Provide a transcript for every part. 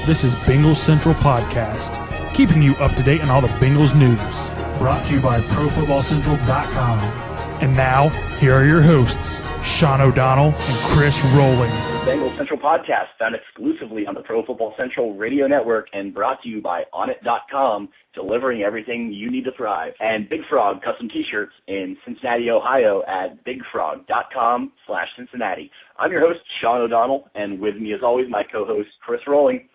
This is Bengals Central Podcast, keeping you up to date on all the Bengals news. Brought to you by ProFootballCentral.com. And now, here are your hosts, Sean O'Donnell and Chris Rowling. Bengals Central Podcast, found exclusively on the Pro Football Central Radio Network and brought to you by Onnit.com, delivering everything you need to thrive. And Big Frog Custom T-shirts in Cincinnati, Ohio at BigFrog.com/Cincinnati. I'm your host, Sean O'Donnell, and with me as always, my co-host, Chris Rowling.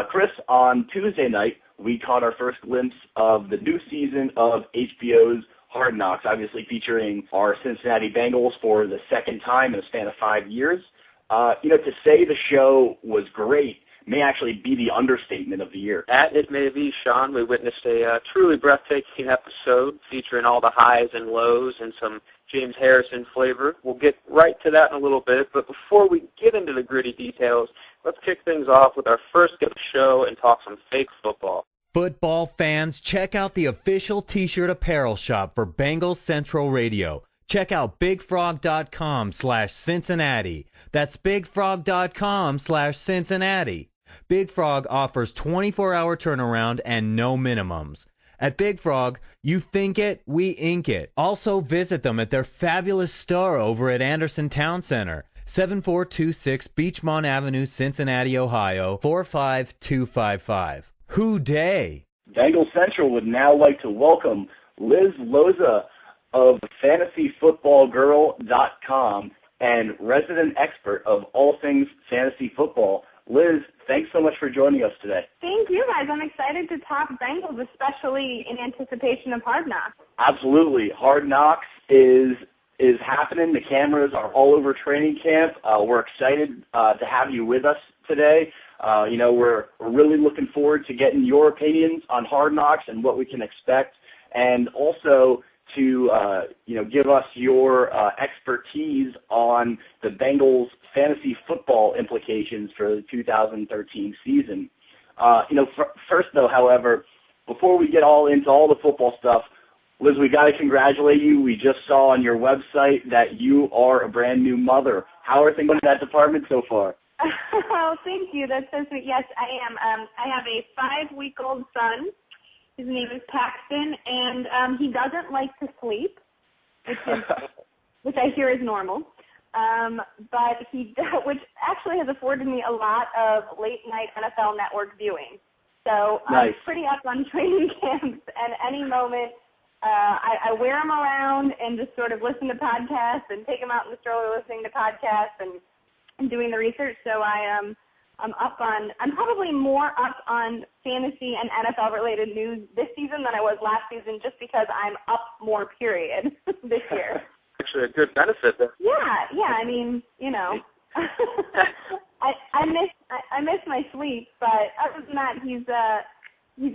Chris, on Tuesday night, we caught our first glimpse of the new season of HBO's Hard Knocks, obviously featuring our Cincinnati Bengals for the second time in a span of 5 years. To say the show was great may actually be the understatement of the year. That it may be, Sean. We witnessed a truly breathtaking episode featuring all the highs and lows and some James Harrison flavor. We'll get right to that in a little bit, but before we get into the gritty details, let's kick things off with our first gift show and talk some fake football. Football fans, check out the official T-shirt apparel shop for Bengals Central Radio. Check out BigFrog.com/Cincinnati. That's BigFrog.com/Cincinnati. Big Frog offers 24-hour turnaround and no minimums. At Big Frog, you think it, we ink it. Also visit them at their fabulous store over at Anderson Town Center, 7426 Beachmont Avenue, Cincinnati, Ohio, 45255. Who day? Bengals Central would now like to welcome Liz Loza of FantasyFootballGirl.com and resident expert of all things fantasy football. Liz, thanks so much for joining us today. Thank you, guys. I'm excited to talk Bengals, especially in anticipation of Hard Knocks. Absolutely. Hard Knocks is happening. The cameras are all over training camp. We're excited to have you with us today. We're really looking forward to getting your opinions on Hard Knocks and what we can expect, and also to give us your expertise on the Bengals fantasy football implications for the 2013 season. First though, however, before we get all into all the football stuff, Liz, we got to congratulate you. We just saw on your website that you are a brand new mother. How are things in that department so far? Oh, thank you. That's so sweet. Yes, I am. I have a 5-week-old son. His name is Paxton, and he doesn't like to sleep, which I hear is normal. But which actually has afforded me a lot of late-night NFL Network viewing. So nice. I'm pretty up on training camps, and any moment I wear him around and just sort of listen to podcasts and take him out in the stroller listening to podcasts and doing the research. So I'm probably more up on fantasy and NFL-related news this season than I was last season, just because I'm up more, period, this year. Actually, a good benefit there. Yeah. I mean, I miss my sleep, but other than that, he's a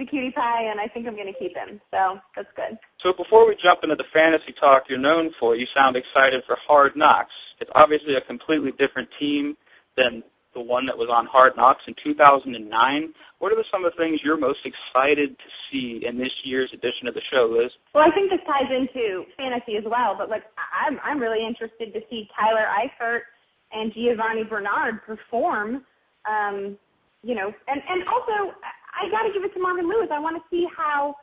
cutie pie, and I think I'm going to keep him. So that's good. So before we jump into the fantasy talk you're known for, you sound excited for Hard Knocks. It's obviously a completely different team than the one that was on Hard Knocks in 2009. What are some of the things you're most excited to see in this year's edition of the show, Liz? Well, I think this ties into fantasy as well, but I'm really interested to see Tyler Eifert and Giovanni Bernard perform. And also I got to give it to Marvin Lewis. I want to see how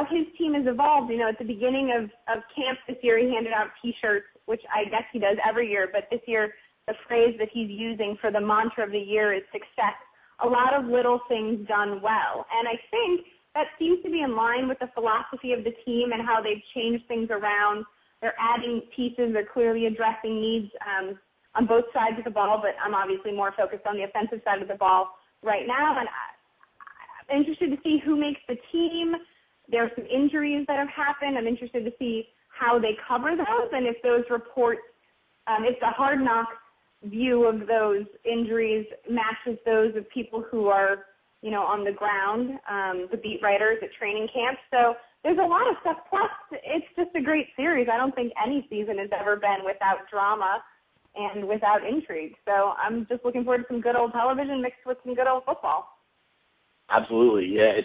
his team has evolved. At the beginning of camp this year, he handed out T-shirts, which I guess he does every year, but this year the phrase that he's using for the mantra of the year is success. A lot of little things done well. And I think that seems to be in line with the philosophy of the team and how they've changed things around. They're adding pieces. They're clearly addressing needs on both sides of the ball, but I'm obviously more focused on the offensive side of the ball right now. And I'm interested to see who makes the team. There are some injuries that have happened. I'm interested to see how they cover those and if those reports, if the Hard Knocks view of those injuries matches those of people who are, on the ground, the beat writers at training camp. So there's a lot of stuff. Plus, it's just a great series. I don't think any season has ever been without drama and without intrigue. So I'm just looking forward to some good old television mixed with some good old football. Absolutely. Yeah,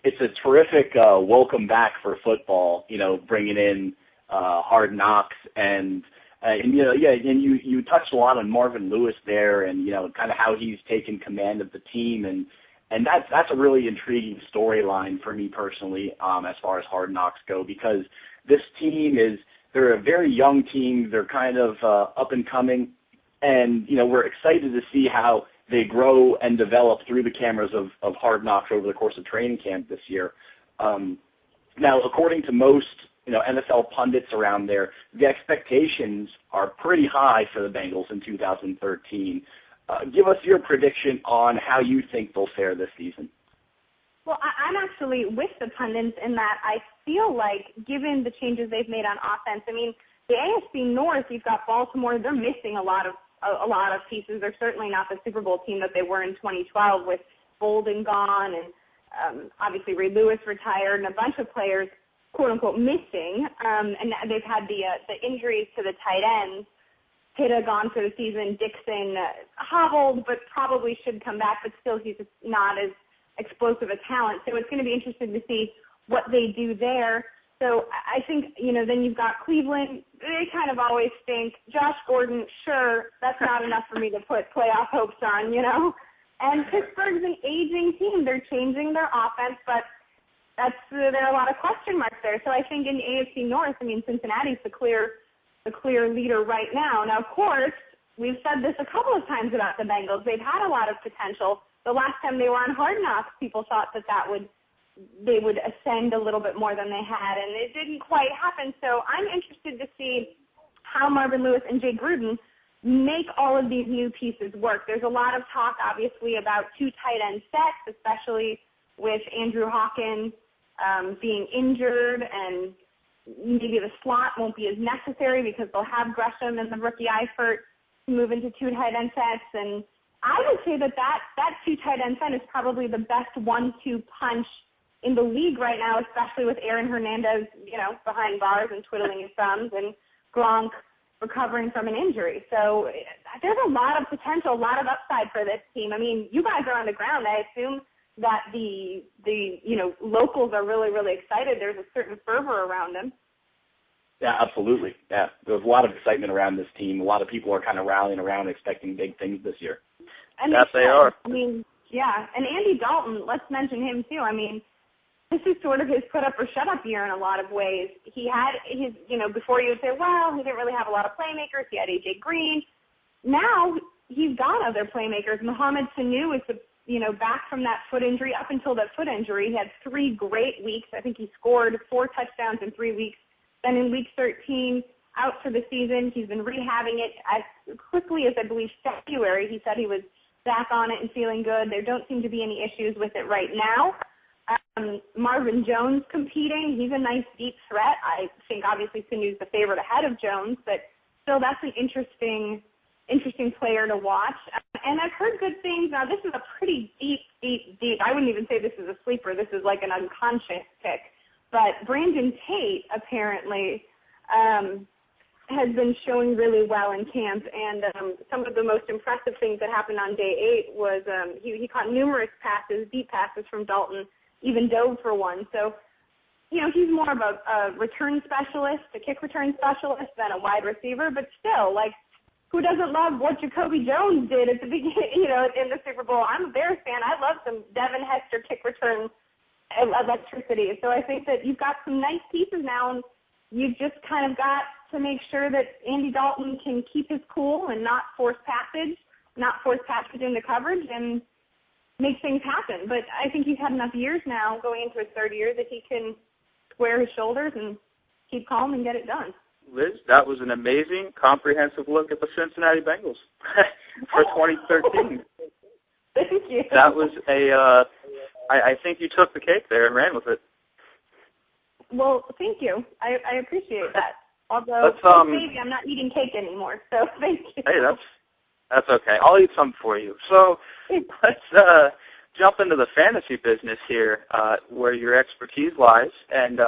it's a terrific welcome back for football, bringing in Hard Knocks and you touched a lot on Marvin Lewis there and, kind of how he's taken command of the team and And that's a really intriguing storyline for me personally, as far as Hard Knocks go, because this team they're a very young team. They're kind of up and coming, and we're excited to see how they grow and develop through the cameras of Hard Knocks over the course of training camp this year. Now, according to most NFL pundits around there, the expectations are pretty high for the Bengals in 2013. Give us your prediction on how you think they'll fare this season. Well, I'm actually with the pundits in that I feel like, given the changes they've made on offense, I mean, the AFC North, you've got Baltimore, they're missing a lot of pieces. They're certainly not the Super Bowl team that they were in 2012 with Bolden gone and obviously Ray Lewis retired and a bunch of players, quote unquote, missing. And they've had the injuries to the tight ends. Pitta gone for the season. Dixon hobbled, but probably should come back, but still he's just not as explosive a talent. So it's going to be interesting to see what they do there. So I think, then you've got Cleveland. They kind of always think, Josh Gordon, sure, that's not enough for me to put playoff hopes on, And Pittsburgh's an aging team. They're changing their offense, but there are a lot of question marks there. So I think in the AFC North, Cincinnati's the clear leader right now. Now, of course, we've said this a couple of times about the Bengals. They've had a lot of potential. The last time they were on Hard Knocks, people thought they would ascend a little bit more than they had, and it didn't quite happen. So I'm interested to see how Marvin Lewis and Jay Gruden make all of these new pieces work. There's a lot of talk, obviously, about two tight end sets, especially with Andrew Hawkins being injured, and maybe the slot won't be as necessary because they'll have Gresham and the rookie Eifert to move into two tight end sets. And I would say that two tight end set is probably the best 1-2 punch in the league right now, especially with Aaron Hernandez, behind bars and twiddling his thumbs, and Gronk recovering from an injury. So there's a lot of potential, a lot of upside for this team. You guys are on the ground. I assume that the locals are really, really excited. There's a certain fervor around them. Yeah, absolutely. Yeah, there's a lot of excitement around this team. A lot of people are kind of rallying around, expecting big things this year. And yes, they are. Yeah, and Andy Dalton, let's mention him too. This is sort of his put up or shut up year in a lot of ways. He had his, before you would say, well, he didn't really have a lot of playmakers. He had A.J. Green. Now he's got other playmakers. Mohamed Sanu is, back from that foot injury. Up until that foot injury, he had 3 great weeks. I think he scored 4 touchdowns in 3 weeks. Then in week 13, out for the season. He's been rehabbing it as quickly as I believe February. He said he was back on it and feeling good. There don't seem to be any issues with it right now. Marvin Jones competing. He's a nice deep threat. I think obviously Sanu's the favorite ahead of Jones, but still that's an interesting player to watch. And I've heard good things. Now this is a pretty deep. I wouldn't even say this is a sleeper. This is like an unconscious pick. But Brandon Tate apparently has been showing really well in camp, and some of the most impressive things that happened on day 8 was he caught numerous passes, deep passes from Dalton, even dove for one. So, he's more of a return specialist, a kick return specialist than a wide receiver, but still, who doesn't love what Jacoby Jones did at the beginning, in the Super Bowl? I'm a Bears fan. I love some Devin Hester kick return electricity. So I think that you've got some nice pieces now, and you've just kind of got to make sure that Andy Dalton can keep his cool and not force passage into coverage and make things happen. But I think he's had enough years now going into his 3rd year that he can square his shoulders and keep calm and get it done. Liz, that was an amazing, comprehensive look at the Cincinnati Bengals for 2013. Thank you. That was I think you took the cake there and ran with it. Well, thank you. I appreciate that. Although maybe I'm not eating cake anymore, so thank you. Hey, that's okay. I'll eat some for you. So let's jump into the fantasy business here, where your expertise lies. And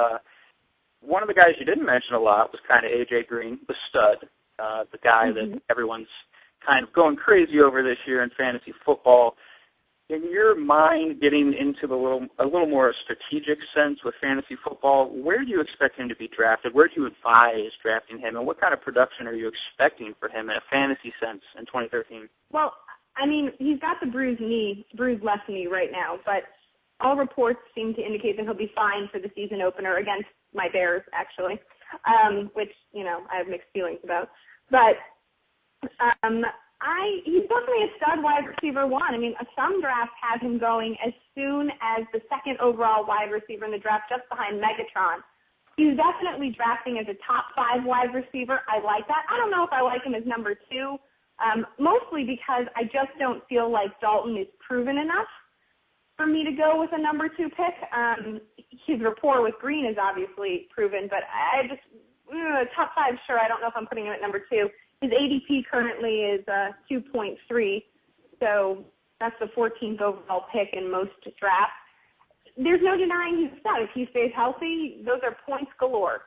one of the guys you didn't mention a lot was kind of A.J. Green, the stud, the guy that everyone's kind of going crazy over this year in fantasy football. In your mind, getting into a little more strategic sense with fantasy football, where do you expect him to be drafted? Where do you advise drafting him? And what kind of production are you expecting for him in a fantasy sense in 2013? Well, I mean, he's got the bruised left knee right now, but all reports seem to indicate that he'll be fine for the season opener against my Bears, actually, which, I have mixed feelings about. But he's definitely a stud wide receiver one. I mean, some drafts have him going as soon as the second overall wide receiver in the draft, just behind Megatron. He's definitely drafting as a top 5 wide receiver. I like that. I don't know if I like him as number 2, mostly because I just don't feel like Dalton is proven enough for me to go with a number 2 pick. His rapport with Green is obviously proven, but I just, top 5, sure, I don't know if I'm putting him at number 2. His ADP currently is 2.3, so that's the 14th overall pick in most drafts. There's no denying he's a stud. If he stays healthy, those are points galore.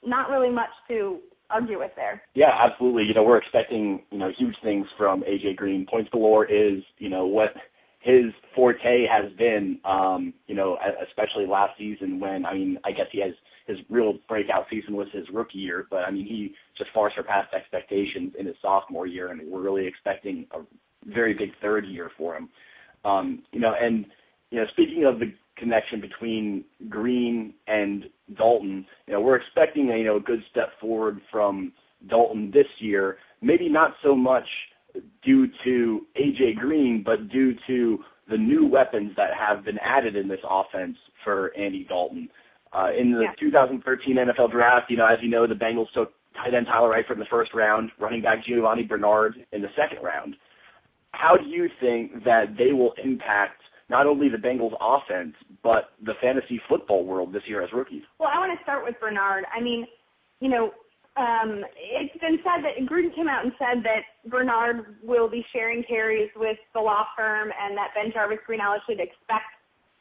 Not really much to argue with there. Yeah, absolutely. We're expecting, huge things from A.J. Green. Points galore is, what his forte has been, especially last season when, I guess he has his real breakout season was his rookie year, but, he just far surpassed expectations in his sophomore year, and we're really expecting a very big third year for him. Speaking of the connection between Green and Dalton, we're expecting a good step forward from Dalton this year, maybe not so much due to A.J. Green, but due to the new weapons that have been added in this offense for Andy Dalton. In the 2013 NFL Draft, as you know, the Bengals took tight end Tyler Eifert in the first round, running back Giovanni Bernard in the second round. How do you think that they will impact not only the Bengals offense, but the fantasy football world this year as rookies? Well, I want to start with Bernard. It's been said that Gruden came out and said that Bernard will be sharing carries with the law firm and that BenJarvus Green-Ellis should expect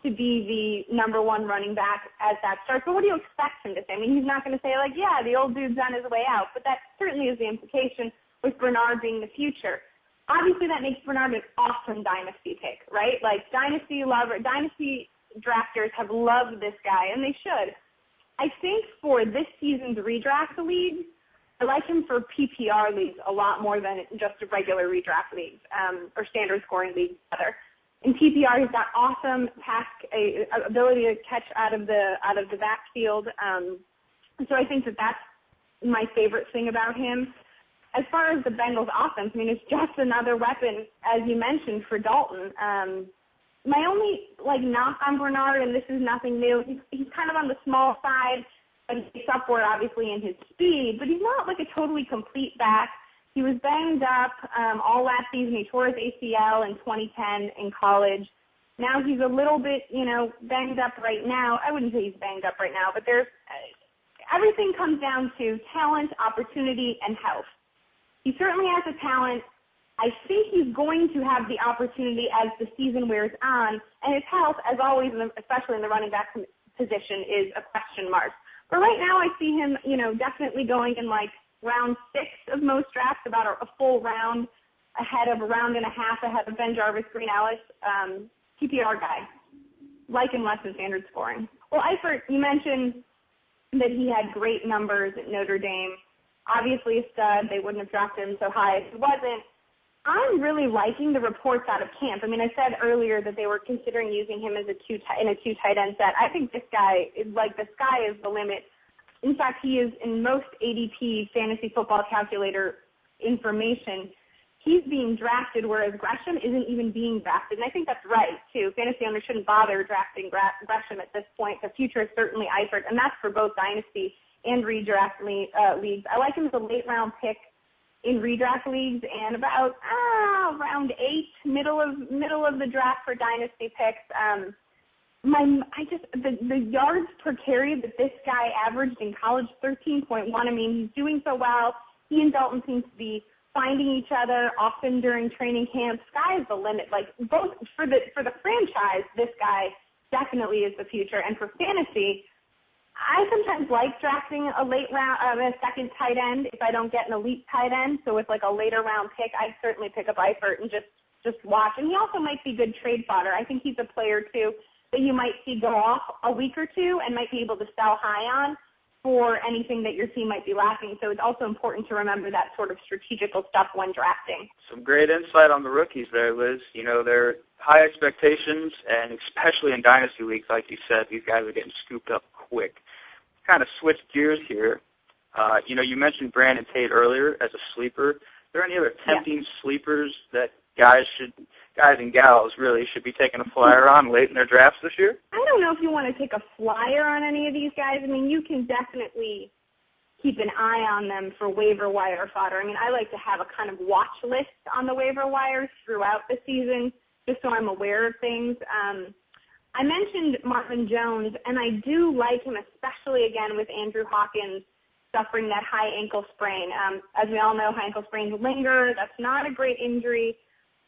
to be the number 1 running back as that starts. But what do you expect him to say? He's not going to say, the old dude's on his way out. But that certainly is the implication with Bernard being the future. Obviously, that makes Bernard an awesome dynasty pick, right? Dynasty drafters have loved this guy, and they should. I think for this season's redraft leagues, I like him for PPR leagues a lot more than just regular redraft leagues, or standard scoring leagues, rather. In PPR, he's got awesome ability to catch out of the backfield. So I think that's my favorite thing about him. As far as the Bengals offense, it's just another weapon, as you mentioned, for Dalton. My only knock on Bernard, and this is nothing new, he's kind of on the small side, but he's upward obviously in his speed, but he's not a totally complete back. He was banged up all last season. He tore his ACL in 2010 in college. Now he's a little bit, banged up right now. I wouldn't say he's banged up right now, but everything comes down to talent, opportunity, and health. He certainly has a talent. I think he's going to have the opportunity as the season wears on, and his health, as always, especially in the running back position, is a question mark. But right now I see him, definitely going in round 6 of most drafts, about a full round ahead of a round and a half ahead of BenJarvus Green-Ellis, PPR guy, him less in standard scoring. Well, Eifert, you mentioned that he had great numbers at Notre Dame. Obviously a stud. They wouldn't have drafted him so high if he wasn't. I'm really liking the reports out of camp. I said earlier that they were considering using him as in a 2 tight end set. I think this guy is the sky is the limit. In fact, he is in most ADP fantasy football calculator information. He's being drafted, whereas Gresham isn't even being drafted. And I think that's right, too. Fantasy owners shouldn't bother drafting Gresham at this point. The future is certainly Eifert, and that's for both dynasty and redraft leagues. I like him as a late-round pick in redraft leagues and about round 8, middle of the draft for dynasty picks. The yards per carry that this guy averaged in college, 13.1. He's doing so well. He and Dalton seem to be finding each other often during training camp. Sky is the limit. Both for the franchise, this guy definitely is the future, and for fantasy, I sometimes like drafting a late round, a second tight end if I don't get an elite tight end. So with a later round pick, I'd certainly pick up Eifert and just watch. And he also might be good trade fodder. I think he's a player too that you might see go off a week or two and might be able to sell high on. for anything that your team might be lacking. So it's also important to remember that sort of strategical stuff when drafting. Some great insight on the rookies there, Liz. You know, they're high expectations, and especially in Dynasty Leagues, like you said, these guys are getting scooped up quick. Kind of switch gears here. You know, you mentioned Brandon Tate earlier as a sleeper. Are there any other tempting sleepers that guys and gals really should be taking a flyer on late in their drafts this year? I don't know if you want to take a flyer on any of these guys. I mean, you can definitely keep an eye on them for waiver wire fodder. I mean, I like to have a kind of watch list on the waiver wires throughout the season just so I'm aware of things. I mentioned Marvin Jones, and I do like him, especially again with Andrew Hawkins suffering that high ankle sprain. As we all know, high ankle sprains linger. That's not a great injury.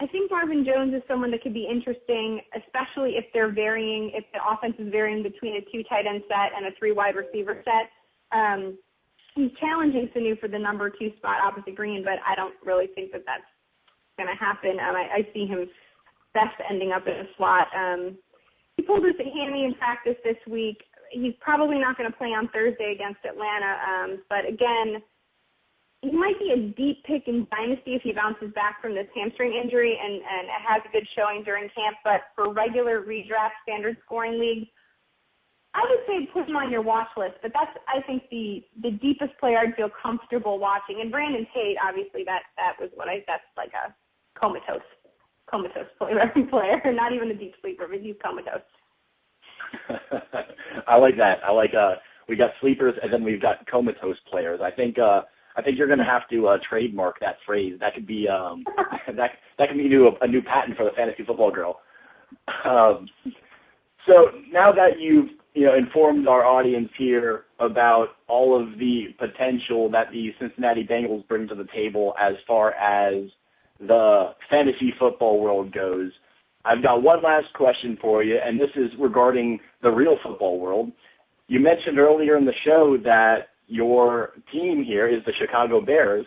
I think Marvin Jones is someone that could be interesting, especially if they're varying, if the offense is varying between a 2 tight end set and a 3 wide receiver set. He's challenging Sanu for the number 2 spot opposite Green, but I don't really think that that's going to happen. I see him best ending up in a slot. He pulled his hammy in practice this week. He's probably not going to play on Thursday against Atlanta, but again, he might be a deep pick in Dynasty if he bounces back from this hamstring injury and has a good showing during camp. But for regular redraft standard scoring leagues, I would say put him on your watch list. But that's, I think, the deepest player I'd feel comfortable watching. And Brandon Tate, obviously, that's like a comatose player. Not even a deep sleeper, but he's comatose. I like that. We got sleepers and then we've got comatose players. I think you're going to have to trademark that phrase. That could be that could be a new patent for the fantasy football girl. So now that you've informed our audience here about all of the potential that the Cincinnati Bengals bring to the table as far as the fantasy football world goes, I've got one last question for you, and this is regarding the real football world. You mentioned earlier in the show that your team here is the Chicago Bears.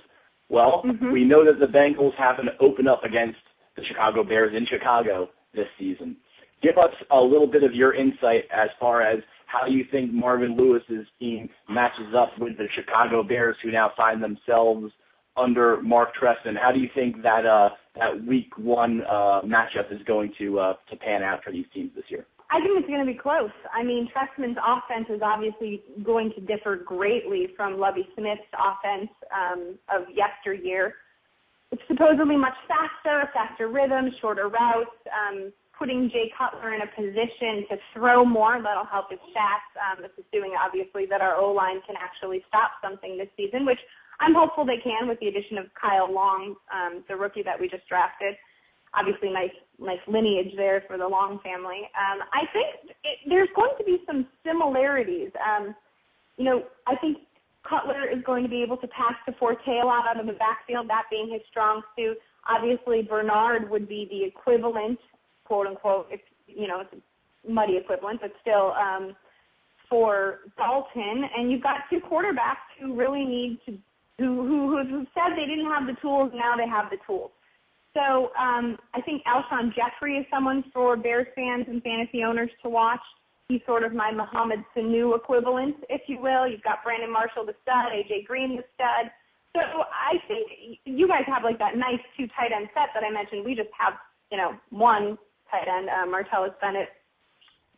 Well, we know that the Bengals happen to open up against the Chicago Bears in Chicago this season. Give us a little bit of your insight as far as how you think Marvin Lewis's team matches up with the Chicago Bears, who now find themselves under Mark Tresson. How do you think that Week 1 matchup is going to pan out for these teams this year? I think it's going to be close. I mean, Tressman's offense is obviously going to differ greatly from Lovie Smith's offense of yesteryear. It's supposedly much faster rhythm, shorter routes, putting Jay Cutler in a position to throw more. That'll help his stats. This is assuming, obviously, that our O-line can actually stop something this season, which I'm hopeful they can with the addition of Kyle Long, the rookie that we just drafted. Obviously, nice lineage there for the Long family. I think there's going to be some similarities. I think Cutler is going to be able to pass to Forte a lot out of the backfield, that being his strong suit. Obviously, Bernard would be the equivalent, quote unquote, it's a muddy equivalent, but still for Dalton. And you've got 2 quarterbacks who really need to, who said they didn't have the tools, now they have the tools. So I think Alshon Jeffrey is someone for Bears fans and fantasy owners to watch. He's sort of my Mohamed Sanu equivalent, if you will. You've got Brandon Marshall, the stud, A.J. Green, the stud. So I think you guys have like that nice 2 tight end set that I mentioned. We just have, 1 tight end, Martellus Bennett,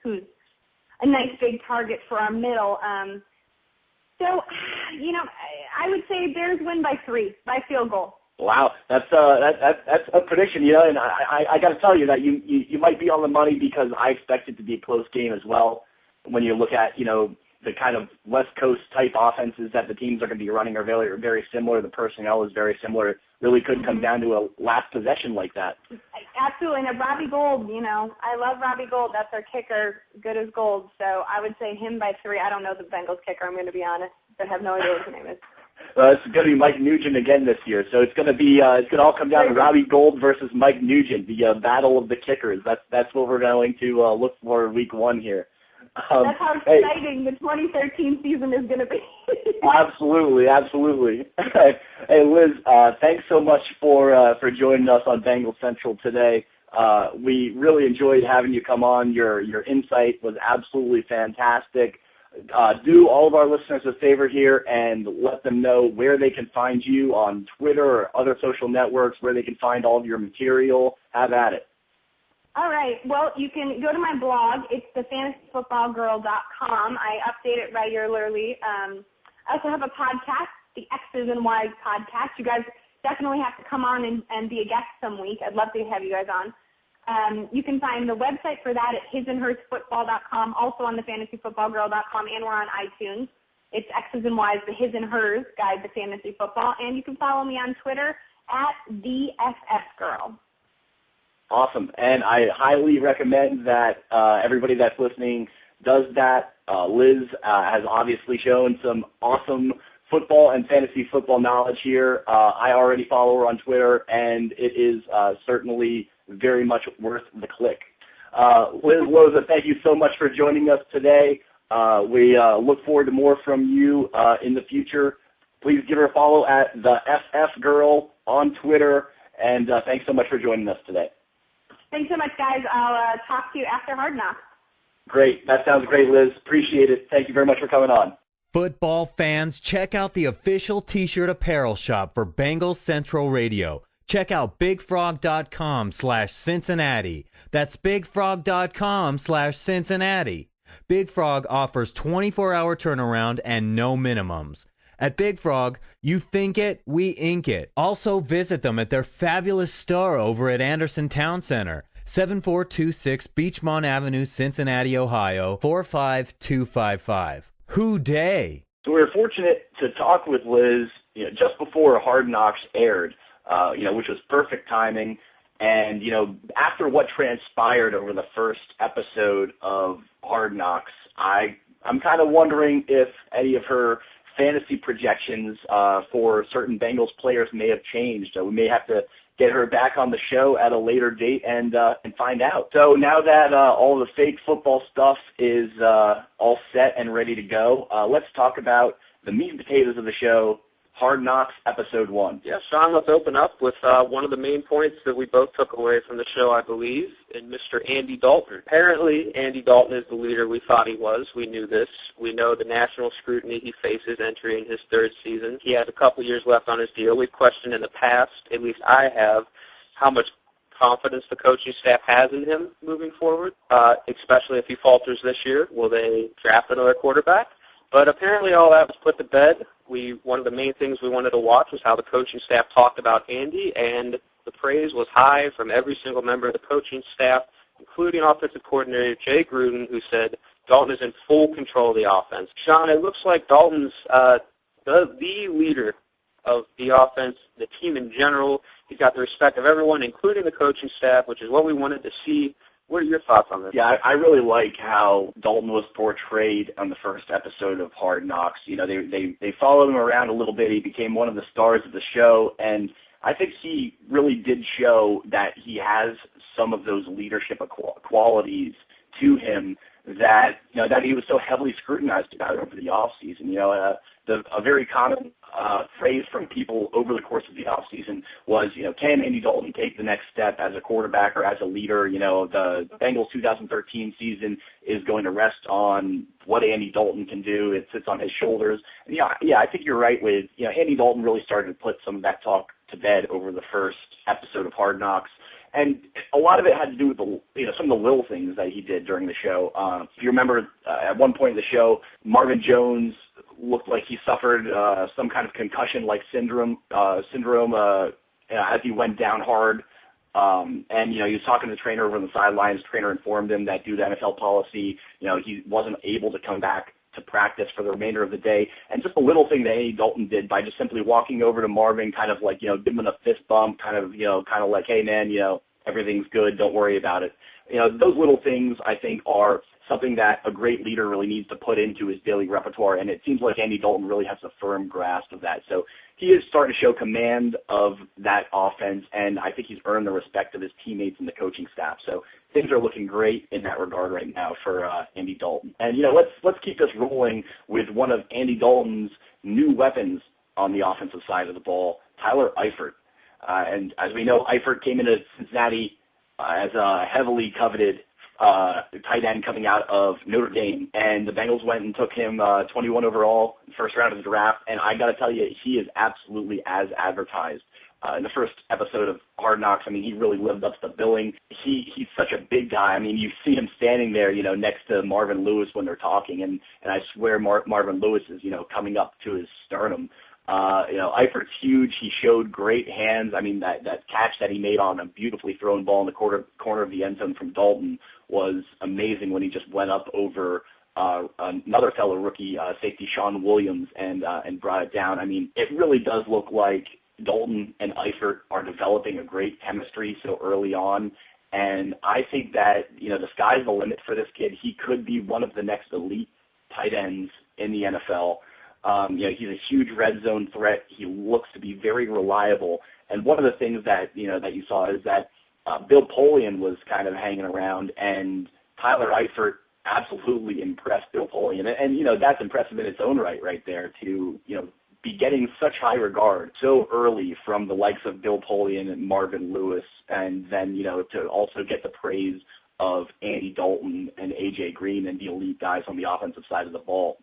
who's a nice big target for our middle. So I would say Bears win by 3, by field goal. Wow, that's a prediction, and I got to tell you that you might be on the money, because I expect it to be a close game as well. When you look at the kind of West Coast type offenses that the teams are going to be running are very, very similar. The personnel is very similar. It really could come down to a last possession like that. Absolutely. And Robbie Gould, I love Robbie Gould. That's our kicker, good as gold. So I would say him by 3. I don't know the Bengals kicker, I'm going to be honest, but I have no idea what his name is. It's going to be Mike Nugent again this year, so it's going to all come down to Robbie Gould versus Mike Nugent, the battle of the kickers. That's what we're going to look for Week 1 here. That's how exciting the 2013 season is going to be. Absolutely. Hey, Liz, thanks so much for joining us on Bengals Central today. We really enjoyed having you come on. Your insight was absolutely fantastic. do all of our listeners a favor here and let them know where they can find you on Twitter or other social networks, where they can find all of your material. Have at it. All right. Well, you can go to my blog. It's thefantasyfootballgirl.com. I update it regularly. I also have a podcast, the X's and Y's podcast. You guys definitely have to come on and be a guest some week. I'd love to have you guys on. You can find the website for that at hisandhersfootball.com, also on thefantasyfootballgirl.com, and we're on iTunes. It's X's and Y's, the His and Hers Guide to Fantasy Football. And you can follow me on Twitter at @TheFFGirl. Awesome. And I highly recommend that everybody that's listening does that. Liz has obviously shown some awesome football and fantasy football knowledge here. I already follow her on Twitter, and it is certainly very much worth the click. Liz Loza, thank you so much for joining us today. We look forward to more from you in the future. Please give her a follow at the FF Girl on Twitter, and thanks so much for joining us today. Thanks so much, guys. I'll talk to you after Hard Knocks. Great. That sounds great, Liz. Appreciate it. Thank you very much for coming on. Football fans, check out the official t-shirt apparel shop for BengalsCentral Check out bigfrog.com/Cincinnati. That's bigfrog.com/Cincinnati. Big Frog offers 24-hour turnaround and no minimums. At Big Frog, you think it, we ink it. Also visit them at their fabulous store over at Anderson Town Center, 7426 Beachmont Avenue, Cincinnati, Ohio, 45255. Who day? So we were fortunate to talk with Liz, just before Hard Knocks aired, which was perfect timing. And, after what transpired over the first episode of Hard Knocks, I'm kind of wondering if any of her fantasy projections for certain Bengals players may have changed. So we may have to get her back on the show at a later date and find out. So now that all the fake football stuff is all set and ready to go, let's talk about the meat and potatoes of the show, Hard Knocks Episode 1. Yeah, Sean, let's open up with one of the main points that we both took away from the show, I believe, in Mr. Andy Dalton. Apparently, Andy Dalton is the leader we thought he was. We knew this. We know the national scrutiny he faces entering his third season. He has a couple years left on his deal. We've questioned in the past, at least I have, how much confidence the coaching staff has in him moving forward, especially if he falters this year. Will they draft another quarterback? But apparently all that was put to bed. One of the main things we wanted to watch was how the coaching staff talked about Andy, and the praise was high from every single member of the coaching staff, including offensive coordinator Jay Gruden, who said Dalton is in full control of the offense. Sean, it looks like Dalton's the leader of the offense, the team in general. He's got the respect of everyone, including the coaching staff, which is what we wanted to see. What are your thoughts on this? Yeah, I really like how Dalton was portrayed on the first episode of Hard Knocks. They followed him around a little bit. He became one of the stars of the show, and I think he really did show that he has some of those leadership qualities to him that that he was so heavily scrutinized about over the off season. A very common phrase from people over the course of the off season was, can Andy Dalton take the next step as a quarterback or as a leader? The Bengals 2013 season is going to rest on what Andy Dalton can do. It sits on his shoulders. And I think you're right with, Andy Dalton really started to put some of that talk to bed over the first episode of Hard Knocks. And a lot of it had to do with some of the little things that he did during the show. If you remember, at one point in the show, Marvin Jones looked like he suffered some kind of concussion-like syndrome as he went down hard. And he was talking to the trainer over on the sidelines. The trainer informed him that due to NFL policy, he wasn't able to come back to practice for the remainder of the day. And just a little thing that Andy Dalton did by just simply walking over to Marvin, kind of like, giving him a fist bump, kind of like, hey man, everything's good, don't worry about it. Those little things I think are something that a great leader really needs to put into his daily repertoire, and it seems like Andy Dalton really has a firm grasp of that. So he is starting to show command of that offense, and I think he's earned the respect of his teammates and the coaching staff. So things are looking great in that regard right now for Andy Dalton. And, let's keep this rolling with one of Andy Dalton's new weapons on the offensive side of the ball, Tyler Eifert. And as we know, Eifert came into Cincinnati as a heavily coveted tight end coming out of Notre Dame, and the Bengals went and took him 21 overall, first round of the draft, and I got to tell you, he is absolutely as advertised. In the first episode of Hard Knocks, I mean, he really lived up to the billing. He's such a big guy. I mean, you see him standing there, next to Marvin Lewis when they're talking, and I swear Marvin Lewis is, coming up to his sternum. Eifert's huge. He showed great hands. I mean, that catch that he made on a beautifully thrown ball in the corner of the end zone from Dalton was amazing when he just went up over another fellow rookie safety, Sean Williams, and brought it down. I mean, it really does look like Dalton and Eifert are developing a great chemistry so early on, and I think that, the sky's the limit for this kid. He could be one of the next elite tight ends in the NFL. He's a huge red zone threat. He looks to be very reliable, and one of the things that, that you saw is that Bill Polian was kind of hanging around, and Tyler Eifert absolutely impressed Bill Polian, and that's impressive in its own right there to, be getting such high regard so early from the likes of Bill Polian and Marvin Lewis, and then, to also get the praise of Andy Dalton and A.J. Green and the elite guys on the offensive side of the ball.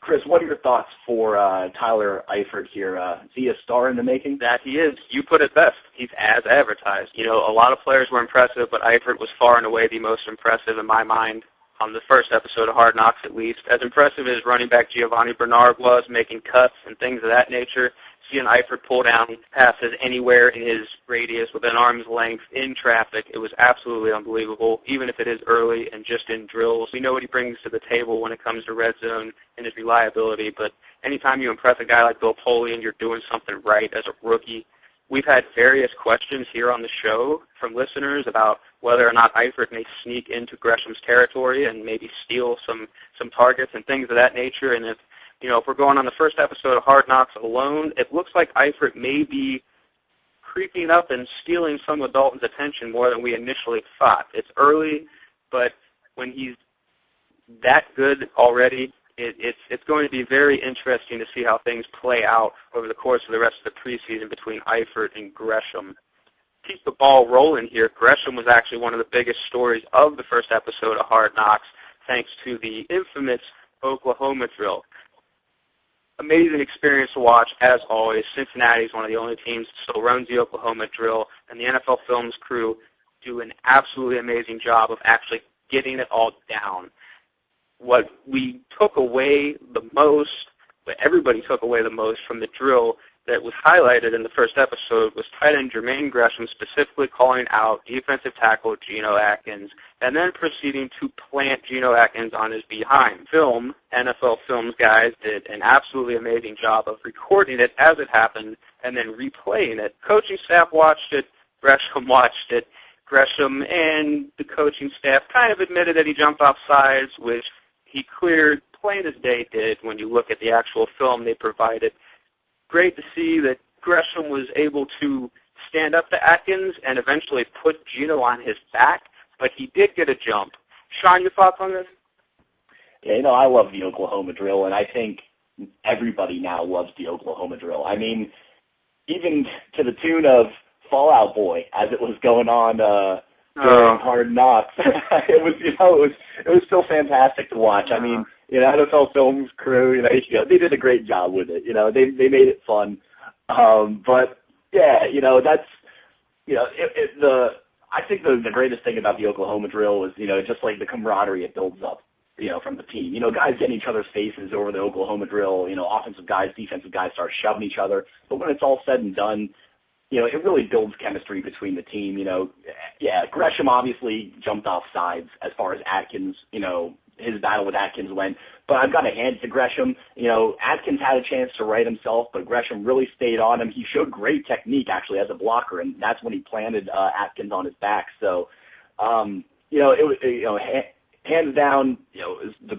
Chris, what are your thoughts for Tyler Eifert here? Is he a star in the making? That he is. You put it best. He's as advertised. A lot of players were impressive, but Eifert was far and away the most impressive in my mind. On the first episode of Hard Knocks, at least. As impressive as running back Giovanni Bernard was, making cuts and things of that nature, seeing Eifert pull down passes anywhere in his radius within arm's length in traffic, it was absolutely unbelievable, even if it is early and just in drills. We know what he brings to the table when it comes to red zone and his reliability, but anytime you impress a guy like Bill Polian, you're doing something right as a rookie. We've had various questions here on the show from listeners about whether or not Eifert may sneak into Gresham's territory and maybe steal some targets and things of that nature. And if we're going on the first episode of Hard Knocks alone, it looks like Eifert may be creeping up and stealing some of Dalton's attention more than we initially thought. It's early, but when he's that good already, it's going to be very interesting to see how things play out over the course of the rest of the preseason between Eifert and Gresham. Keep the ball rolling here. Gresham was actually one of the biggest stories of the first episode of Hard Knocks, thanks to the infamous Oklahoma drill. Amazing experience to watch, as always. Cincinnati is one of the only teams that still runs the Oklahoma drill, and the NFL Films crew do an absolutely amazing job of actually getting it all down. What we took away the most, what everybody took away the most from the drill that was highlighted in the first episode was tight end Jermaine Gresham specifically calling out defensive tackle Geno Atkins and then proceeding to plant Geno Atkins on his behind. NFL Films guys did an absolutely amazing job of recording it as it happened and then replaying it. Coaching staff watched it. Gresham watched it. Gresham and the coaching staff kind of admitted that he jumped off sides, which he cleared plain as day did when you look at the actual film they provided. Great to see that Gresham was able to stand up to Atkins and eventually put Geno on his back, but he did get a jump. Sean, your thoughts on this? Yeah, I love the Oklahoma drill, and I think everybody now loves the Oklahoma drill. I mean, even to the tune of Fall Out Boy, as it was going on during Hard Knocks. It was still fantastic to watch. I mean, NFL Films crew, they did a great job with it. They made it fun. But yeah, that's I think the greatest thing about the Oklahoma drill is just like the camaraderie it builds up, from the team. Guys get in each other's faces over the Oklahoma drill. Offensive guys, defensive guys start shoving each other. But when it's all said and done, it really builds chemistry between the team. Gresham obviously jumped off sides as far as Atkins, his battle with Atkins went. But I've got to hand it to Gresham. Atkins had a chance to right himself, but Gresham really stayed on him. He showed great technique, actually, as a blocker, and that's when he planted Atkins on his back. So, hands down,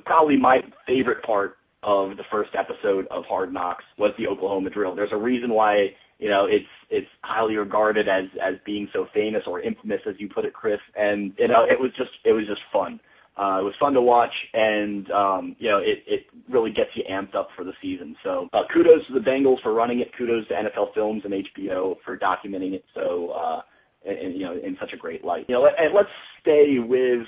probably my favorite part of the first episode of Hard Knocks was the Oklahoma drill. There's a reason why it's highly regarded as being so famous or infamous, as you put it, Chris. And it was just fun. It was fun to watch, and it really gets you amped up for the season. So kudos to the Bengals for running it. Kudos to NFL Films and HBO for documenting it. So in such a great light. And let's stay with,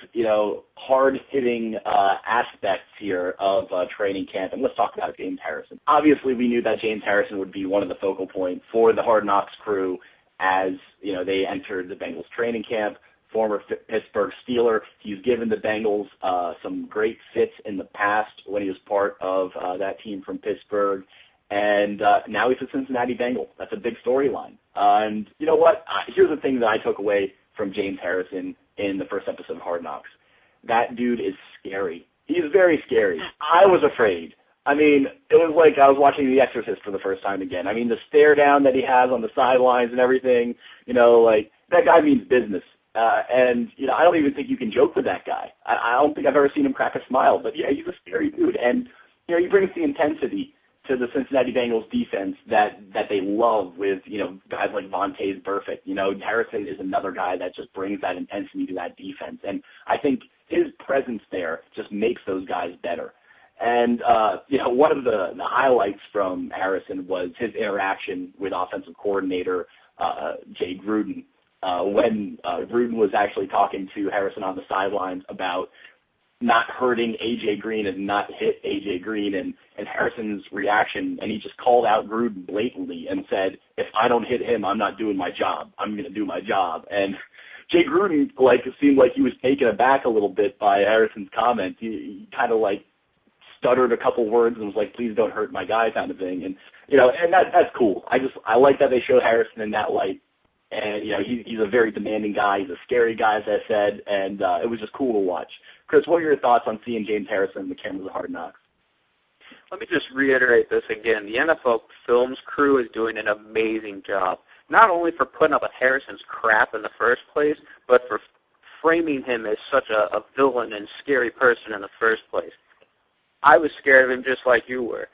hard-hitting aspects here of training camp, and let's talk about James Harrison. Obviously, we knew that James Harrison would be one of the focal points for the Hard Knocks crew as, they entered the Bengals training camp. Former Pittsburgh Steeler. He's given the Bengals some great fits in the past when he was part of that team from Pittsburgh. And now he's a Cincinnati Bengal. That's a big storyline. And you know what? Here's the thing that I took away from James Harrison in the first episode of Hard Knocks. That dude is scary. He's very scary. I was afraid. I mean, it was like I was watching The Exorcist for the first time again. I mean, the stare down that he has on the sidelines and everything, that guy means business. And I don't even think you can joke with that guy. I don't think I've ever seen him crack a smile. But, yeah, he's a scary dude. And, he brings the intensity to the Cincinnati Bengals defense that they love with, guys like Vontaze Burfict. Harrison is another guy that just brings that intensity to that defense. And I think his presence there just makes those guys better. And, one of the highlights from Harrison was his interaction with offensive coordinator Jay Gruden. When Gruden was actually talking to Harrison on the sidelines about not hurting A.J. Green and not hit A.J. Green, and Harrison's reaction, and he just called out Gruden blatantly and said, if I don't hit him, I'm not doing my job. I'm going to do my job. And Jay Gruden, it seemed like he was taken aback a little bit by Harrison's comments. He kind of, stuttered a couple words and was like, please don't hurt my guy kind of thing. And, and that's cool. I like that they showed Harrison in that light. And, he's a very demanding guy. He's a scary guy, as I said, and it was just cool to watch. Chris, what are your thoughts on seeing James Harrison in the cameras of Hard Knocks? Let me just reiterate this again. The NFL Films crew is doing an amazing job, not only for putting up with Harrison's crap in the first place, but for framing him as such a villain and scary person in the first place. I was scared of him just like you were.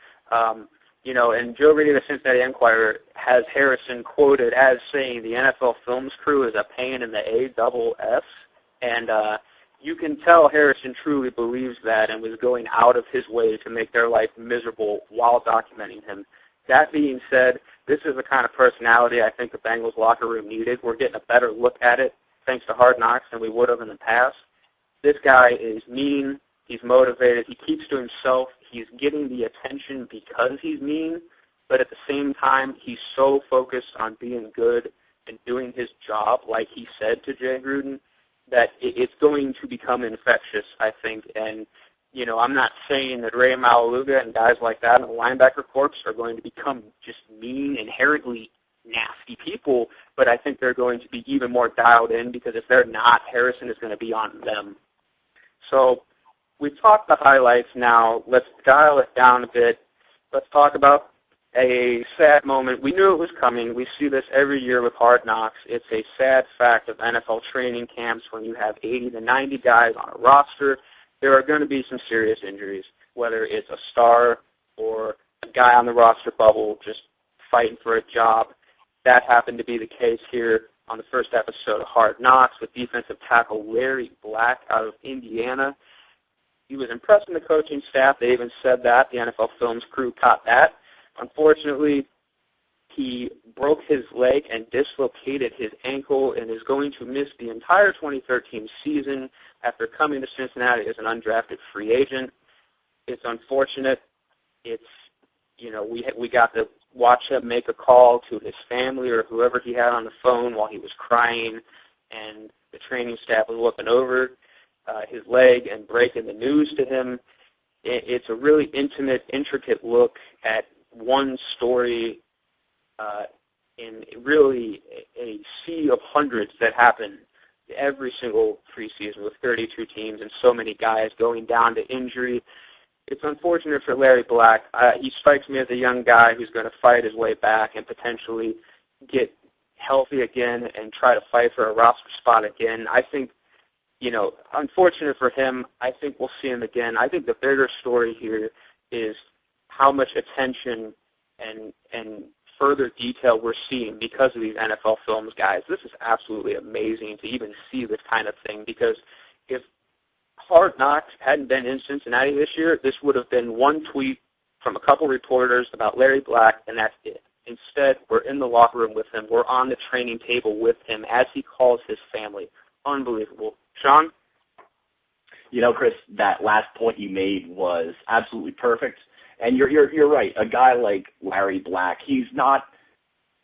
And Joe Reedy of the Cincinnati Enquirer has Harrison quoted as saying the NFL Films crew is a pain in the A-double-S. And you can tell Harrison truly believes that and was going out of his way to make their life miserable while documenting him. That being said, this is the kind of personality I think the Bengals locker room needed. We're getting a better look at it thanks to Hard Knocks than we would have in the past. This guy is mean. He's motivated. He keeps to himself. He's getting the attention because he's mean, but at the same time, he's so focused on being good and doing his job, like he said to Jay Gruden, that it's going to become infectious, I think. And, I'm not saying that Ray Malaluga and guys like that in the linebacker corps are going to become just mean, inherently nasty people, but I think they're going to be even more dialed in because if they're not, Harrison is going to be on them. So, we've talked the highlights now. Let's dial it down a bit. Let's talk about a sad moment. We knew it was coming. We see this every year with Hard Knocks. It's a sad fact of NFL training camps when you have 80 to 90 guys on a roster. There are going to be some serious injuries, whether it's a star or a guy on the roster bubble just fighting for a job. That happened to be the case here on the first episode of Hard Knocks with defensive tackle Larry Black out of Indiana. He was impressing the coaching staff. They even said that. The NFL Films crew caught that. Unfortunately, he broke his leg and dislocated his ankle and is going to miss the entire 2013 season after coming to Cincinnati as an undrafted free agent. It's unfortunate. It's, we got to watch him make a call to his family or whoever he had on the phone while he was crying, and the training staff was looking over his leg and breaking the news to him. It's a really intimate, intricate look at one story in really a sea of hundreds that happen every single preseason with 32 teams and so many guys going down to injury. It's unfortunate for Larry Black. He strikes me as a young guy who's going to fight his way back and potentially get healthy again and try to fight for a roster spot again. I think, unfortunate for him, I think we'll see him again. I think the bigger story here is how much attention and further detail we're seeing because of these NFL Films guys. This is absolutely amazing to even see this kind of thing, because if Hard Knocks hadn't been in Cincinnati this year, this would have been one tweet from a couple reporters about Larry Black, and that's it. Instead, we're in the locker room with him. We're on the training table with him as he calls his family. Unbelievable. Sean? You know, Chris, that last point you made was absolutely perfect. And you're right. A guy like Larry Black, he's not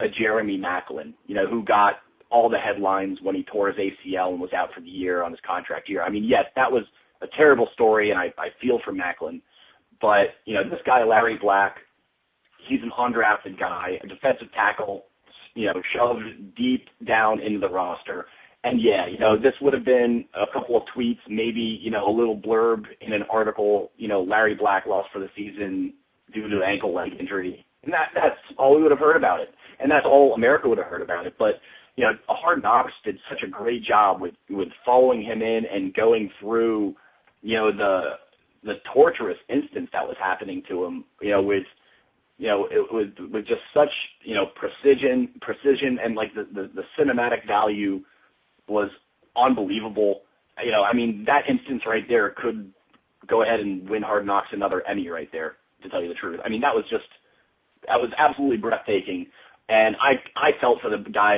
a Jeremy Maclin, you know, who got all the headlines when he tore his ACL and was out for the year on his contract year. I mean, yes, that was a terrible story, and I feel for Maclin. But, you know, this guy, Larry Black, he's an undrafted guy, a defensive tackle, you know, shoved deep down into the roster. And, yeah, you know, this would have been a couple of tweets, maybe, you know, a little blurb in an article, you know, Larry Black lost for the season due to ankle leg injury. And that's all we would have heard about it. And that's all America would have heard about it. But, you know, Hard Knocks did such a great job with following him in and going through, you know, the torturous instance that was happening to him, you know, with just such, you know, precision and like the cinematic value was unbelievable. You know, I mean, that instance right there could go ahead and win Hard Knocks another Emmy right there, to tell you the truth. I mean, that was absolutely breathtaking. And I felt for the guy.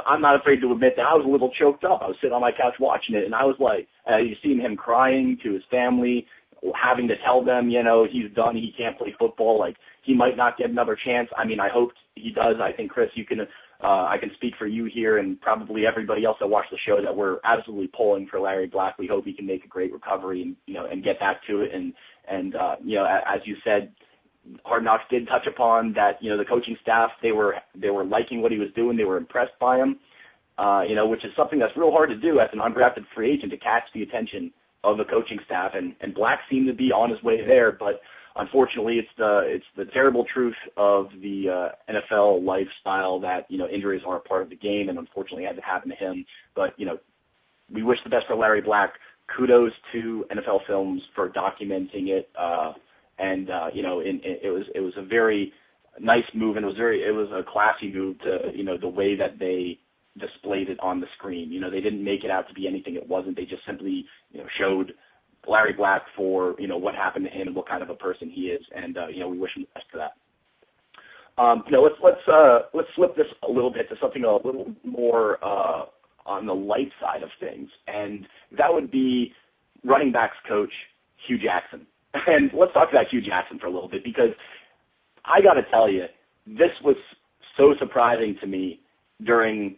I'm not afraid to admit that I was a little choked up. I was sitting on my couch watching it, and I was like, you seen him crying to his family, having to tell them, you know, he's done, he can't play football, like he might not get another chance. I mean, I hope he does. I think, Chris, you can, I can speak for you here and probably everybody else that watched the show that we're absolutely pulling for Larry Black. We hope he can make a great recovery and, you know, and get back to it. And you know, as you said, Hard Knocks did touch upon that, you know, the coaching staff, they were liking what he was doing. They were impressed by him, you know, which is something that's real hard to do as an undrafted free agent, to catch the attention of the coaching staff. And Black seemed to be on his way there, but unfortunately it's the terrible truth of the NFL lifestyle that, you know, injuries are a part of the game, and unfortunately it had to happen to him. But, you know, we wish the best for Larry Black. Kudos to NFL Films for documenting it. And you know, it was a very nice move, and it was a classy move to, you know, the way that they displayed it on the screen. You know, they didn't make it out to be anything it wasn't. They just simply, you know, showed Larry Black for, you know, what happened to him and what kind of a person he is, and you know, we wish him the best for that. You know, let's flip this a little bit to something a little more on the light side of things, and that would be running backs coach Hugh Jackson. And let's talk about Hugh Jackson for a little bit, because I got to tell you, this was so surprising to me during